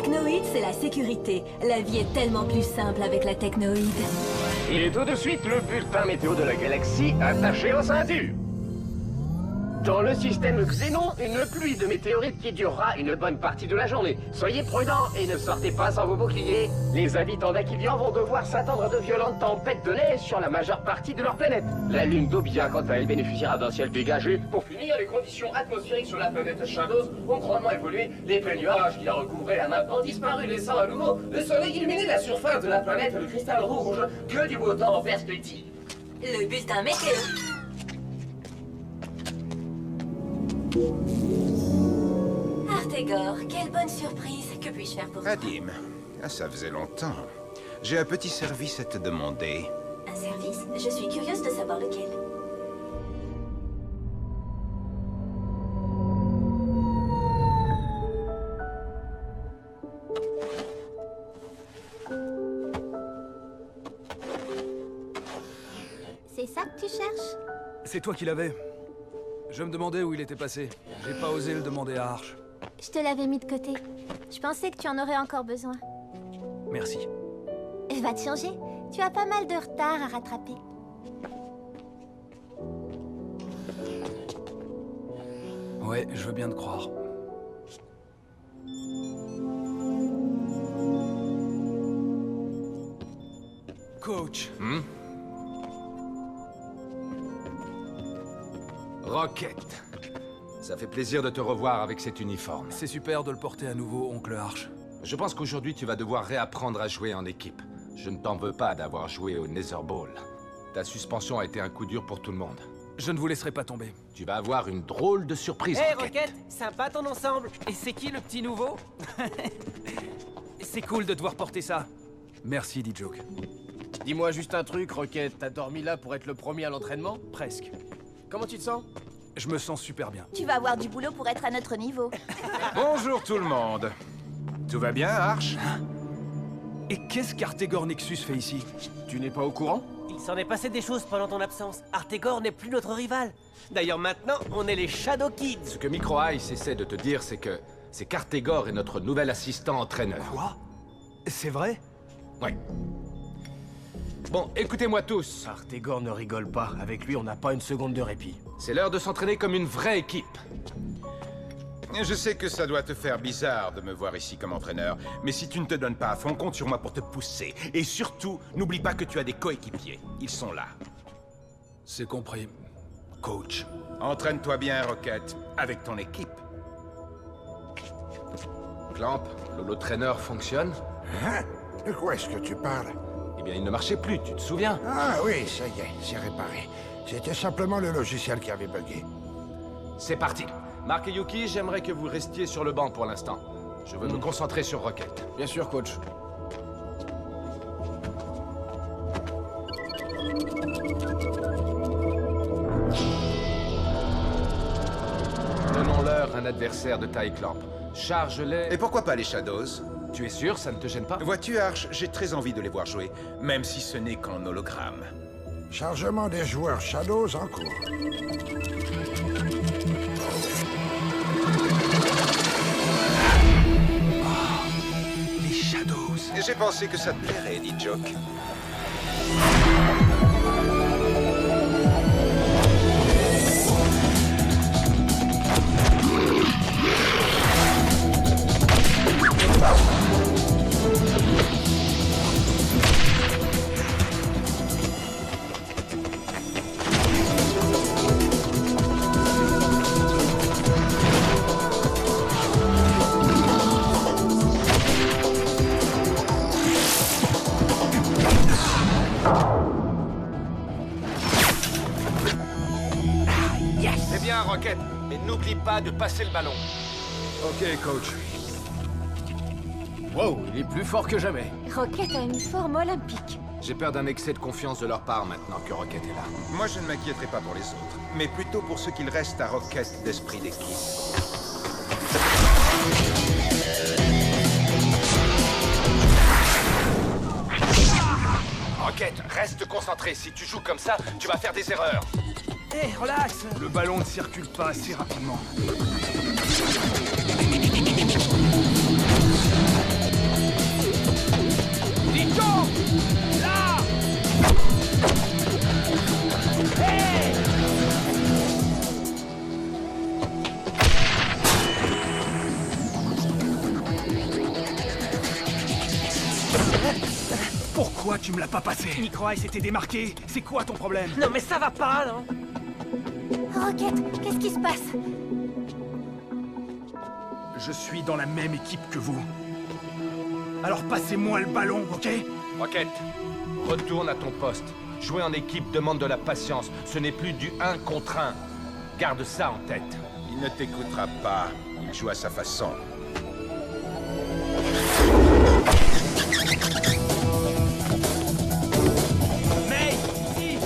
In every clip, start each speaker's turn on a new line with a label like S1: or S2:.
S1: technoïde, c'est la sécurité. La vie est tellement plus simple avec la technoïde.
S2: Et tout de suite, le bulletin météo de la galaxie attaché aux ceintures. Dans le système Xénon, une pluie de météorites qui durera une bonne partie de la journée. Soyez prudents et ne sortez pas sans vos boucliers. Les habitants d'Aquilian vont devoir s'attendre à de violentes tempêtes de neige sur la majeure partie de leur planète. La lune d'Obia, quant à elle, bénéficiera d'un ciel dégagé. Pour finir, les conditions atmosphériques sur la planète Shadows ont grandement évolué. Les épais nuages qui la recouvraient un ont disparu, laissant à nouveau le soleil illuminer la surface de la planète, le cristal rouge. Que du beau temps en perspective.
S1: Le bulletin météo. Artegor, quelle bonne surprise. Que puis-je faire pour toi?
S3: Adim, ça faisait longtemps. J'ai un petit service à te demander.
S1: Un service? Je suis curieuse de savoir lequel.
S4: C'est ça que tu cherches?
S5: C'est toi qui l'avais. Je me demandais où il était passé. J'ai pas osé le demander à Arch.
S4: Je te l'avais mis de côté. Je pensais que tu en aurais encore besoin.
S5: Merci.
S4: Va te changer. Tu as pas mal de retard à rattraper.
S5: Ouais, je veux bien te croire. Coach.
S6: Rocket. Ça fait plaisir de te revoir avec cet uniforme.
S5: C'est super de le porter à nouveau, oncle Arch.
S6: Je pense qu'aujourd'hui, tu vas devoir réapprendre à jouer en équipe. Je ne t'en veux pas d'avoir joué au Nether Ball. Ta suspension a été un coup dur pour tout le monde.
S5: Je ne vous laisserai pas tomber.
S6: Tu vas avoir une drôle de surprise,
S7: Hey
S6: Rocket.
S7: Rocket, sympa ton ensemble. Et c'est qui le petit nouveau?
S5: C'est cool de devoir porter ça. Merci, D-Joke.
S7: Dis-moi juste un truc, Rocket. T'as dormi là pour être le premier à l'entraînement?
S5: Presque.
S7: Comment tu te sens?
S5: Je me sens super bien.
S4: Tu vas avoir du boulot pour être à notre niveau.
S3: Bonjour tout le monde. Tout va bien, Arch?
S5: Et qu'est-ce qu'Artegor Nexus fait ici?
S7: Tu n'es pas au courant?
S8: Il s'en est passé des choses pendant ton absence. Artegor n'est plus notre rival. D'ailleurs, maintenant, on est les Shadow Kids.
S6: Ce que Micro Ice essaie de te dire, c'est que Artegor est notre nouvel assistant entraîneur.
S5: Quoi? C'est vrai?
S6: Ouais. Bon, écoutez-moi tous.
S7: Artegor ne rigole pas. Avec lui, on n'a pas une seconde de répit.
S6: C'est l'heure de s'entraîner comme une vraie équipe.
S3: Je sais que ça doit te faire bizarre de me voir ici comme entraîneur, mais si tu ne te donnes pas à fond, compte sur moi pour te pousser. Et surtout, n'oublie pas que tu as des coéquipiers. Ils sont là.
S5: C'est compris. Coach.
S3: Entraîne-toi bien, Rocket, avec ton équipe.
S6: Clamp, l'holo-trainer fonctionne?
S9: Hein? De quoi est-ce que tu parles?
S6: Eh bien, il ne marchait plus, tu te souviens?
S9: Ah oui, ça y est, c'est réparé. C'était simplement le logiciel qui avait bugué.
S6: C'est parti. Mark et Yuki, j'aimerais que vous restiez sur le banc pour l'instant. Je veux me concentrer sur Rocket.
S7: Bien sûr, coach.
S6: Donnons-leur un adversaire de taille Clamp. Charge-les...
S3: Et pourquoi pas les Shadows?
S6: Tu es sûr, ça ne te gêne pas?
S3: Vois-tu, Arch, j'ai très envie de les voir jouer, même si ce n'est qu'en hologramme.
S9: Chargement des joueurs Shadows en cours.
S5: Les Shadows.
S3: J'ai pensé que ça te plairait, D-Joke.
S6: C'est bien, Rocket, mais n'oublie pas de passer le ballon.
S5: Ok, coach.
S7: Wow, il est plus fort que jamais.
S4: Rocket a une forme olympique.
S6: J'ai peur d'un excès de confiance de leur part maintenant que Rocket est là.
S3: Moi, je ne m'inquiéterai pas pour les autres, mais plutôt pour ce qu'il reste à Rocket d'esprit d'équipe.
S6: Rocket, reste concentré. Si tu joues comme ça, tu vas faire des erreurs.
S5: Hé, relax. Le ballon ne circule pas assez rapidement. Pourquoi tu me l'as pas passé? Microice s'était démarqué. C'est quoi ton problème?
S8: Non mais ça va pas, non?
S4: Rocket, qu'est-ce qui se passe?
S5: Je suis dans la même équipe que vous. Alors passez-moi le ballon, ok?
S6: Rocket, retourne à ton poste. Jouer en équipe demande de la patience. Ce n'est plus du 1 contre 1. Garde ça en tête.
S3: Il ne t'écoutera pas. Il joue à sa façon.
S5: Mais si.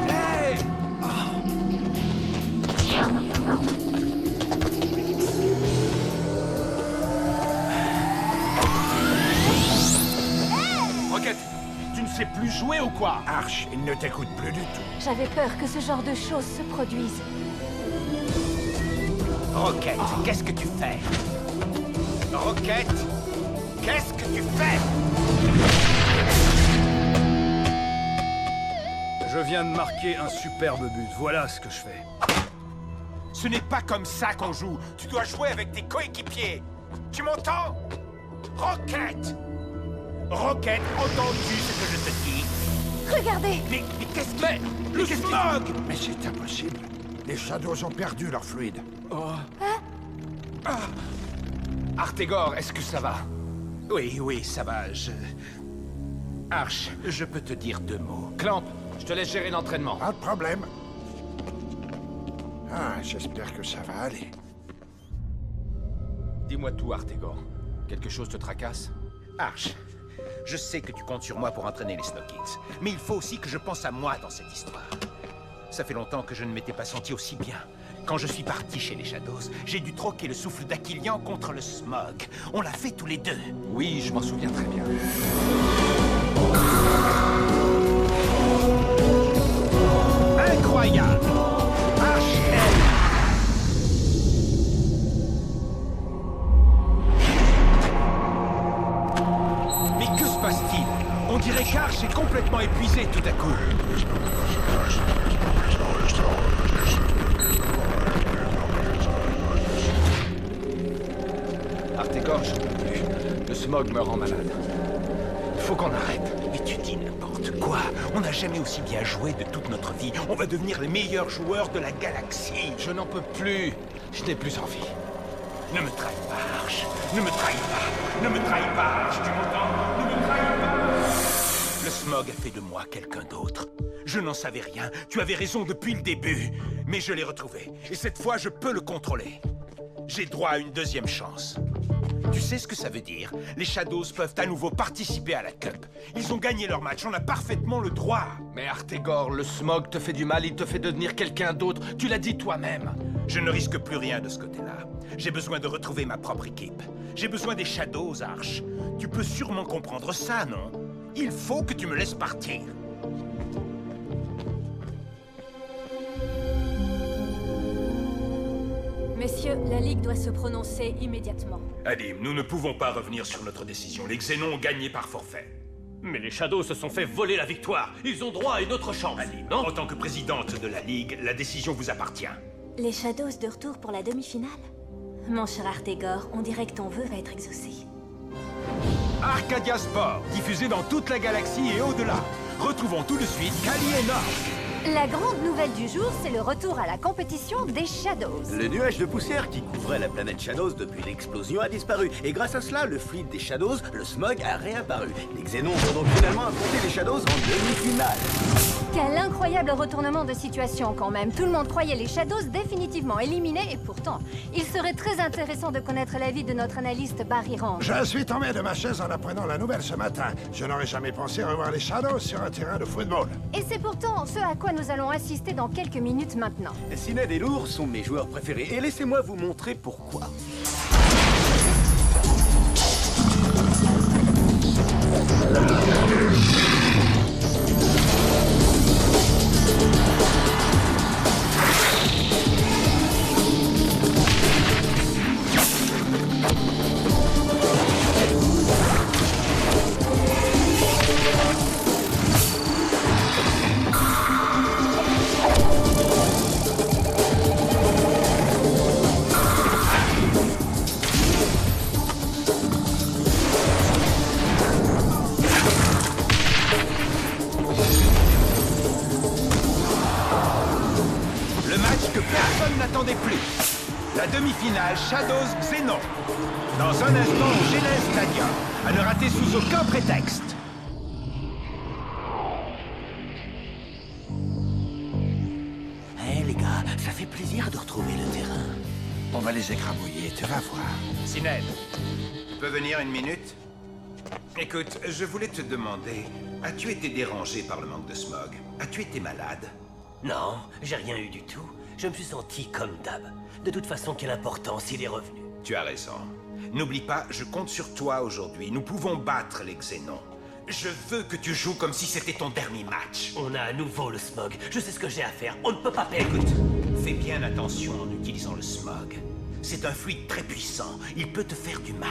S5: Hey!
S6: Rocket, tu ne sais plus jouer ou quoi?
S9: Arch, il ne t'écoute plus du tout.
S1: J'avais peur que ce genre de choses se produisent.
S2: Rocket, qu'est-ce que tu fais? Rocket, qu'est-ce que tu fais?
S5: Je viens de marquer un superbe but. Voilà ce que je fais.
S3: Ce n'est pas comme ça qu'on joue. Tu dois jouer avec tes coéquipiers. Tu m'entends? Rocket! Rocket, entends-tu ce que je te dis?
S4: Regardez!
S3: Mais qu'est-ce que... Le smog!
S9: Mais c'est impossible. Les Shadows ont perdu leur fluide.
S6: Artegor, est-ce que ça va?
S3: Oui, ça va, Arch, je peux te dire 2 mots.
S6: Clamp, je te laisse gérer l'entraînement.
S9: Pas de problème. Ah, j'espère que ça va aller.
S6: Dis-moi tout, Artegor. Quelque chose te tracasse?
S3: Arch, je sais que tu comptes sur moi pour entraîner les Snow Kids, mais il faut aussi que je pense à moi dans cette histoire. Ça fait longtemps que je ne m'étais pas senti aussi bien. Quand je suis parti chez les Shadows, j'ai dû troquer le souffle d'Aquilian contre le smog. On l'a fait tous les deux.
S6: Oui, je m'en souviens très bien.
S3: Incroyable! Arch est... Mais que se passe-t-il? On dirait qu'Arch est complètement épuisé tout à coup.
S6: Artegor, je peux plus. Le smog me rend malade. Il faut qu'on arrête.
S3: Mais tu dis n'importe quoi. On n'a jamais aussi bien joué de toute notre vie. On va devenir les meilleurs joueurs de la galaxie.
S6: Je n'en peux plus. Je n'ai plus envie.
S3: Ne me trahis pas, Arch. Ne me trahis pas. Ne me trahis pas, Arch. Tu m'entends? Ne me trahis pas. Le smog a fait de moi quelqu'un d'autre. Je n'en savais rien. Tu avais raison depuis le début. Mais je l'ai retrouvé. Et cette fois, je peux le contrôler. J'ai droit à une 2e chance. Tu sais ce que ça veut dire? Les Shadows peuvent à nouveau participer à la Cup. Ils ont gagné leur match, on a parfaitement le droit.
S6: Mais Artegor, le smog te fait du mal, il te fait devenir quelqu'un d'autre. Tu l'as dit toi-même.
S3: Je ne risque plus rien de ce côté-là. J'ai besoin de retrouver ma propre équipe. J'ai besoin des Shadows, Arch. Tu peux sûrement comprendre ça, non? Il faut que tu me laisses partir.
S1: Messieurs, la Ligue doit se prononcer immédiatement.
S3: Adim, nous ne pouvons pas revenir sur notre décision. Les Xénons ont gagné par forfait.
S10: Mais les Shadows se sont fait voler la victoire. Ils ont droit à une autre chance.
S3: Adim,
S10: non?
S3: en tant que présidente de la Ligue, la décision vous appartient.
S4: Les Shadows de retour pour la demi-finale?
S1: Mon cher Artegor, on dirait que ton vœu va être exaucé.
S3: Arcadia Sport, diffusé dans toute la galaxie et au-delà. Retrouvons tout de suite Kali et Nord.
S11: La grande nouvelle du jour, c'est le retour à la compétition des Shadows.
S12: Le nuage de poussière qui couvrait la planète Shadows depuis l'explosion a disparu. Et grâce à cela, le fluide des Shadows, le smog, a réapparu. Les Xénons vont donc finalement affronter les Shadows en demi-finale.
S11: Quel incroyable retournement de situation quand même. Tout le monde croyait les Shadows définitivement éliminés et pourtant, il serait très intéressant de connaître l'avis de notre analyste Barry Rand.
S9: Je suis tombé de ma chaise en apprenant la nouvelle ce matin. Je n'aurais jamais pensé revoir les Shadows sur un terrain de football.
S11: Et c'est pourtant ce à quoi nous allons assister dans quelques minutes maintenant.
S12: Sined et Lourd sont mes joueurs préférés et laissez-moi vous montrer pourquoi.
S3: n'attendez plus. La demi-finale Shadows Xenon. Dans un instant au Geles Stadium. À ne rater sous aucun prétexte.
S12: Eh les gars, ça fait plaisir de retrouver le terrain.
S9: On va les écrabouiller, tu vas voir.
S3: Sined, tu peux venir une minute? Écoute, je voulais te demander, as-tu été dérangé par le manque de smog? As-tu été malade?
S8: Non, j'ai rien eu du tout. Je me suis senti comme d'hab. De toute façon, quelle importance, il est revenu.
S3: Tu as raison. N'oublie pas, je compte sur toi aujourd'hui. Nous pouvons battre les Xénons. Je veux que tu joues comme si c'était ton dernier match.
S8: On a à nouveau le smog. Je sais ce que j'ai à faire. On ne peut pas perdre.
S3: Écoute, fais bien attention en utilisant le smog. C'est un fluide très puissant. Il peut te faire du mal.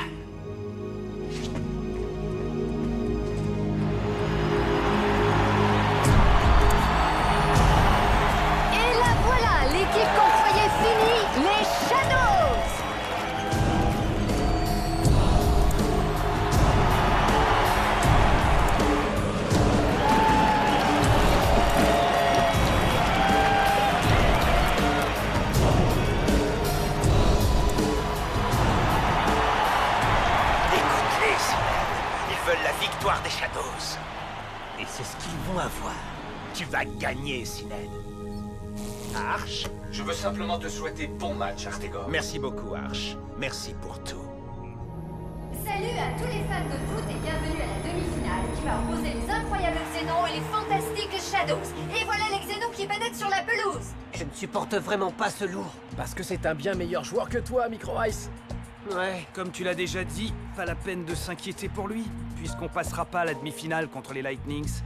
S11: Et la voilà, l'équipe qu'on croyait finie, les Shadows!
S3: La victoire des Shadows.
S8: Et c'est ce qu'ils vont avoir.
S3: Tu vas gagner, Sined. Arch,
S6: Je veux simplement te souhaiter bon match, Artegor.
S3: merci beaucoup, Arch. Merci pour tout.
S11: Salut à tous les fans de foot et bienvenue à la demi-finale qui va opposer les incroyables Xénons et les fantastiques Shadows. Et voilà les Xénons qui pénètrent sur la pelouse.
S8: Je ne supporte vraiment pas ce lourd.
S7: Parce que c'est un bien meilleur joueur que toi, Micro Ice.
S8: Ouais.
S5: Comme tu l'as déjà dit, pas la peine de s'inquiéter pour lui, puisqu'on passera pas à la demi-finale contre les Lightnings.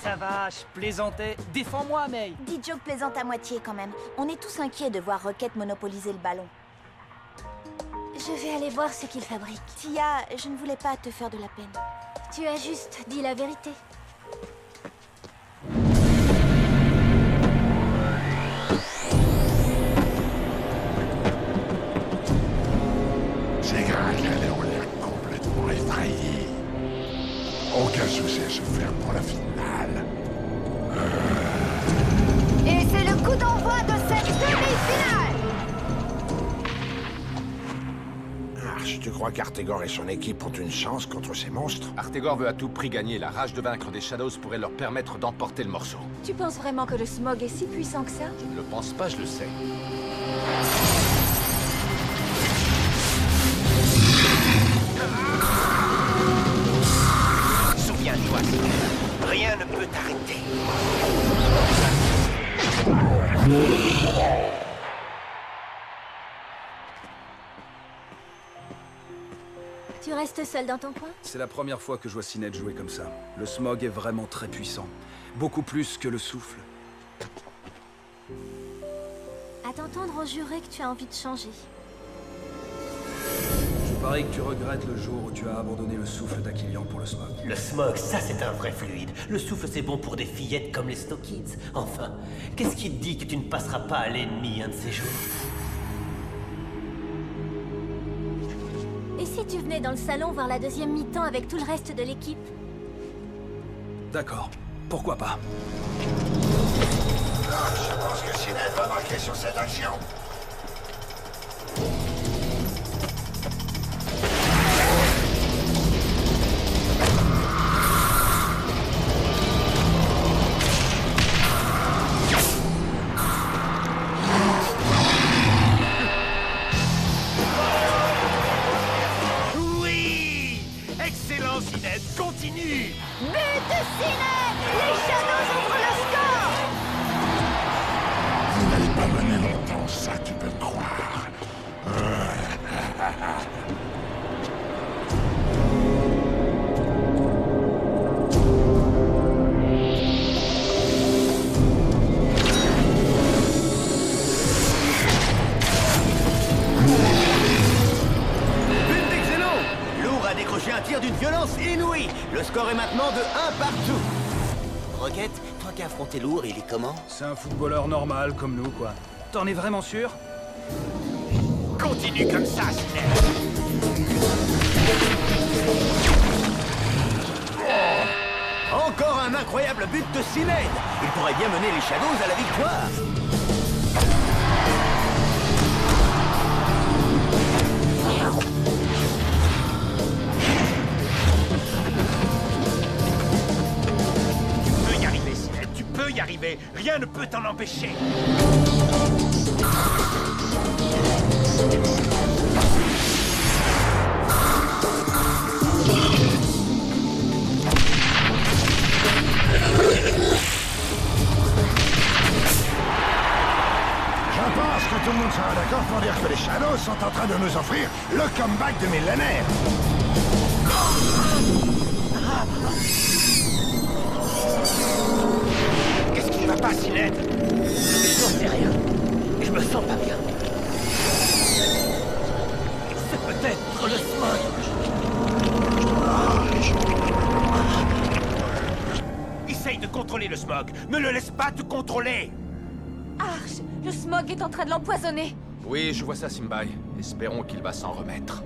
S13: Ça va, je plaisantais. Défends-moi, May.
S4: Joke plaisante à moitié quand même. On est tous inquiets de voir Rocket monopoliser le ballon. Je vais aller voir ce qu'il fabrique. Tia, je ne voulais pas te faire de la peine. Tu as juste dit la vérité.
S9: Ces gars-là ont l'air complètement effrayés. Aucun souci à se faire pour la finale.
S11: Et c'est le coup d'envoi de cette demi-finale.
S9: Arch, tu crois qu'Artegor et son équipe ont une chance contre ces monstres?
S6: Artegor veut à tout prix gagner. La rage de vaincre des Shadows pourrait leur permettre d'emporter le morceau.
S4: Tu penses vraiment que le smog est si puissant que ça?
S6: Je ne le pense pas, je le sais.
S3: Souviens-toi, rien ne peut t'arrêter.
S4: Tu restes seul dans ton coin?
S5: C'est la première fois que je vois Sined jouer comme ça. Le smog est vraiment très puissant. Beaucoup plus que le souffle.
S4: À t'entendre, on jurait que tu as envie de changer.
S5: Je parie que tu regrettes le jour où tu as abandonné le souffle d'Aquilian pour le smog.
S8: Le smog, ça c'est un vrai fluide. Le souffle c'est bon pour des fillettes comme les Snow Kids. Enfin, qu'est-ce qui te dit que tu ne passeras pas à l'ennemi un de ces jours?
S4: Et si tu venais dans le salon voir la deuxième mi-temps avec tout le reste de l'équipe?
S5: D'accord. Pourquoi pas?
S9: Je pense que Sined va marquer sur cette action.
S3: Oui! Excellent, Sined! Continue!
S11: But de Sined! Les Shadows ouvrent le score!
S9: Vous n'allez pas mener longtemps, ça tu peux me croire.
S12: But des Xénons! Lourd a décroché un tir d'une violence inouïe. Le score est maintenant de 1 partout. Rocket, toi qui as affronté Lourd, il est comment?
S5: C'est un footballeur normal comme nous, quoi. T'en es vraiment sûr?
S3: Continue comme ça, Sined!
S12: Encore un incroyable but de Sinead. Il pourrait bien mener les Shadows à la victoire.
S3: Tu peux y arriver, Sinead, tu peux y arriver. Rien ne peut t'en empêcher.
S9: Je pense que tout le monde sera d'accord pour dire que les Shadows sont en train de nous offrir le comeback de millénaire.
S3: Qu'est-ce qui ne va pas, Sinead?
S8: J'en sais rien. Je me sens pas bien. C'est peut-être le smog.
S3: Essaye de contrôler le smog. Ne le laisse pas te contrôler.
S4: Arch, le smog est en train de l'empoisonner.
S6: Oui, je vois ça, Simbai. Espérons qu'il va s'en remettre.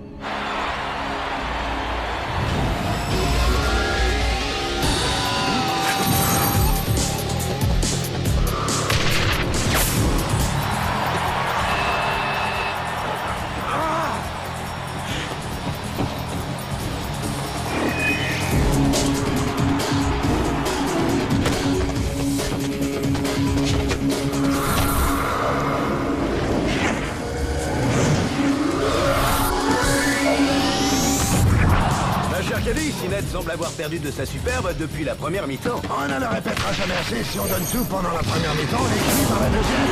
S12: Sinead semble avoir perdu de sa superbe depuis la première mi-temps.
S9: On ne le répétera jamais assez, si on donne tout pendant la première mi-temps, on est fini par la deuxième.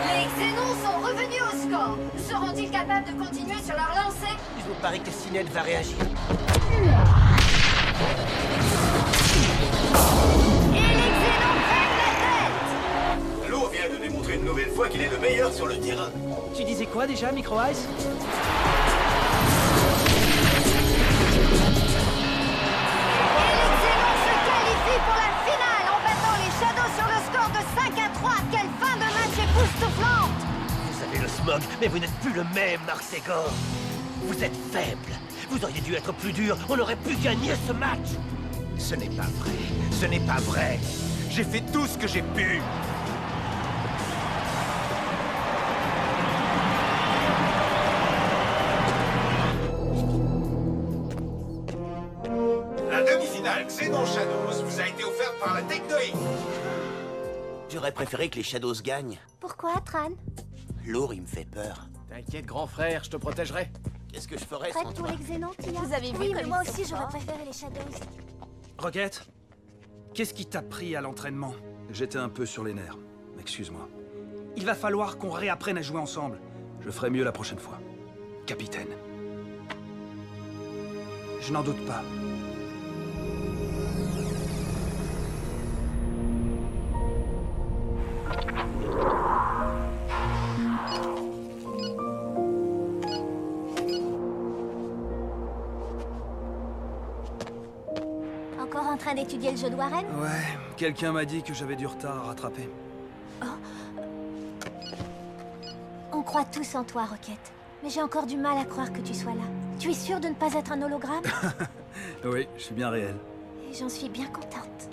S11: Les Xénons sont revenus au score. Seront-ils capables de continuer sur leur lancée?
S8: Il vous paraît que Sinead va réagir.
S11: Et les Xénons prennent la tête!
S12: L'eau vient de démontrer une nouvelle fois qu'il est le meilleur sur le terrain.
S13: Tu disais quoi déjà, Micro Ice?
S11: Pour la finale en battant les Shadows sur le score de 5-3. Quelle fin de match époustouflante!
S8: Vous avez le smog, mais vous n'êtes plus le même, Marcegor. Vous êtes faible. Vous auriez dû être plus dur. On aurait pu gagner ce match.
S3: Ce n'est pas vrai. Ce n'est pas vrai. J'ai fait tout ce que j'ai pu.
S14: La demi-finale Xenon Shadows vous a été offerte par la Technoïde.
S12: J'aurais préféré que les Shadows gagnent.
S4: Pourquoi, Tran?
S12: L'or, il me fait peur.
S7: T'inquiète, grand frère, je te protégerai.
S12: Qu'est-ce que je ferais
S4: Prête
S12: sans
S4: pour
S12: toi?
S4: les Xénons, Tia?
S1: Vous avez vu
S4: Oui,
S1: comme
S4: mais
S1: ils
S4: moi
S1: sont
S4: aussi, j'aurais
S1: forts.
S4: préféré les Shadows.
S5: Roquette, qu'est-ce qui t'a pris à l'entraînement? J'étais un peu sur les nerfs. Excuse-moi. Il va falloir qu'on réapprenne à jouer ensemble. Je ferai mieux la prochaine fois. Capitaine. Je n'en doute pas.
S4: Encore en train d'étudier le jeu de Warren?
S5: Ouais, quelqu'un m'a dit que j'avais du retard à rattraper.
S4: On croit tous en toi, Roquette. Mais j'ai encore du mal à croire que tu sois là. Tu es sûr de ne pas être un hologramme?
S5: Oui, je suis bien réel.
S4: Et j'en suis bien contente.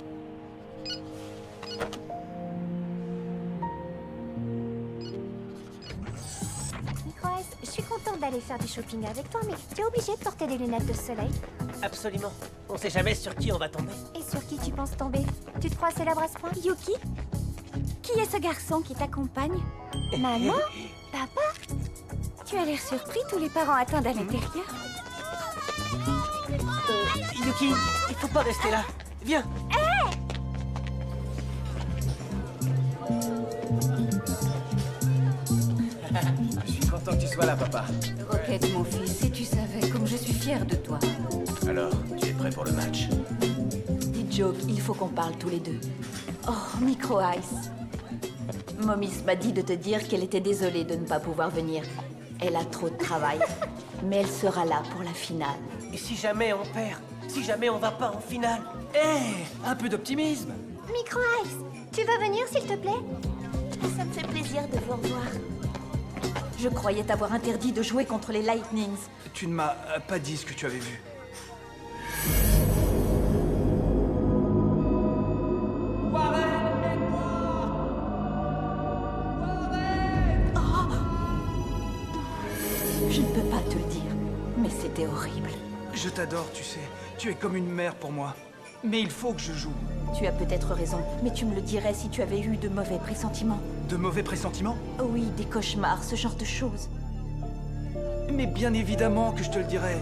S4: Micro-Ice, je suis contente d'aller faire du shopping avec toi, mais tu es obligé de porter des lunettes de soleil.
S8: Absolument. On sait jamais sur qui on va tomber.
S4: Et sur qui tu penses tomber? Tu te crois célèbre à ce point? Yuki? Qui est ce garçon qui t'accompagne? Maman? Papa? Tu as l'air surpris, tous les parents attendent à l'intérieur.
S8: Yuki, il faut pas rester là. Viens.
S7: Je suis content que tu sois là, papa.
S15: Roquette, mon fils, si tu savais comme je suis fière de toi.
S12: Alors, tu es prêt pour le match?
S15: Dis Joke, il faut qu'on parle tous les deux. Oh, Micro Ice. Momis m'a dit de te dire qu'elle était désolée de ne pas pouvoir venir. Elle a trop de travail. Mais elle sera là pour la finale.
S8: Et si jamais on perd? Si jamais on va pas en finale?
S13: Un peu d'optimisme.
S4: Micro-Ice, tu veux venir, s'il te plaît? Ça me fait plaisir de vous revoir.
S15: Je croyais t'avoir interdit de jouer contre les Lightnings.
S5: Tu ne m'as pas dit ce que tu avais vu.
S15: Je ne peux pas te le dire, mais c'était horrible.
S5: Je t'adore, tu sais. Tu es comme une mère pour moi. Mais il faut que je joue.
S15: Tu as peut-être raison, mais tu me le dirais si tu avais eu de mauvais pressentiments.
S5: De mauvais pressentiments?
S15: Oui, des cauchemars, ce genre de choses.
S5: Mais bien évidemment que je te le dirais.